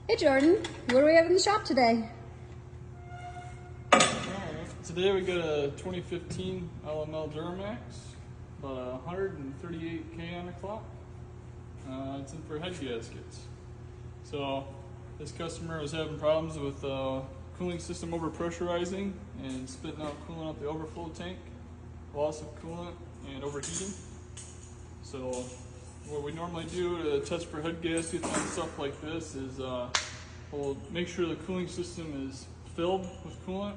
Hey Jordan, what do we have in the shop today? Alright, today we got a 2015 LML Duramax, about 138K on the clock. It's in for head gaskets. So this customer was having problems with cooling system overpressurizing and spitting out coolant out the overflow tank, loss of coolant and overheating. So what we normally do to test for head gaskets on stuff like this is we'll make sure the cooling system is filled with coolant.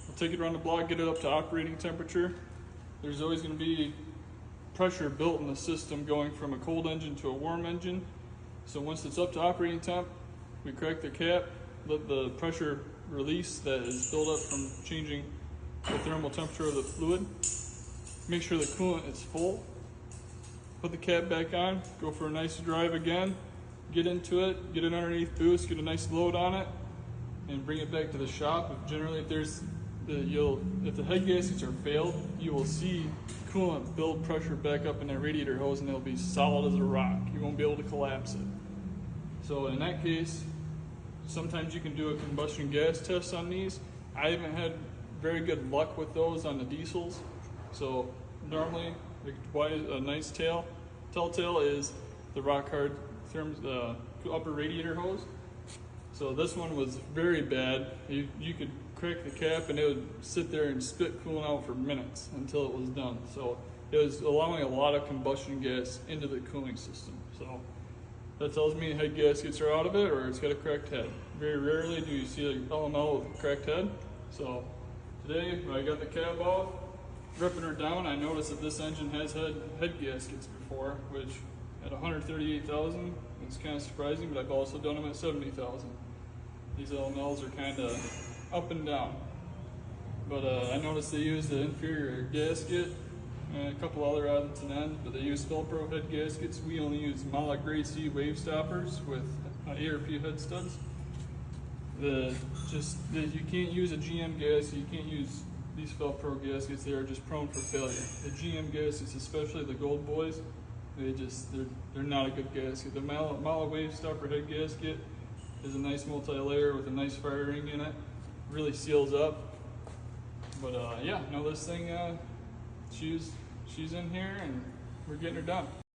We'll take it around the block, get it up to operating temperature. There's always going to be pressure built in the system going from a cold engine to a warm engine. So once it's up to operating temp, we crack the cap, let the pressure release that is built up from changing the thermal temperature of the fluid. Make sure the coolant is full. Put the cap back on, go for a nice drive again, get into it, get it underneath boost, get a nice load on it, and bring it back to the shop. Generally, if the head gaskets are failed, you will see coolant build pressure back up in that radiator hose, and it'll be solid as a rock. You won't be able to collapse it. So in that case, sometimes you can do a combustion gas test on these. I haven't had very good luck with those on the diesels. So normally, a nice telltale is the rock hard upper radiator hose. So this one was very bad. You could crack the cap and it would sit there and spit coolant out for minutes until it was done. So it was allowing a lot of combustion gas into the cooling system. So that tells me head gaskets are out of it or it's got a cracked head. Very rarely do you see an LML with a cracked head. So today when I got the cab off, ripping her down, I noticed that this engine has had head gaskets before, which at 138,000, it's kind of surprising, but I've also done them at 70,000. These LMLs are kind of up and down. But I noticed they used the inferior gasket and a couple other odds and ends, but they use Velcro head gaskets. We only use Mala Grade C wave stoppers with ARP head studs. You can't use a GM gasket, you can't use these Velcro gaskets. They are just prone for failure. The GM gaskets, especially the gold boys, they're not a good gasket. The Mala wave stopper head gasket is a nice multi-layer with a nice fire ring in it. Really seals up. But yeah, no, this thing, she's in here and we're getting her done.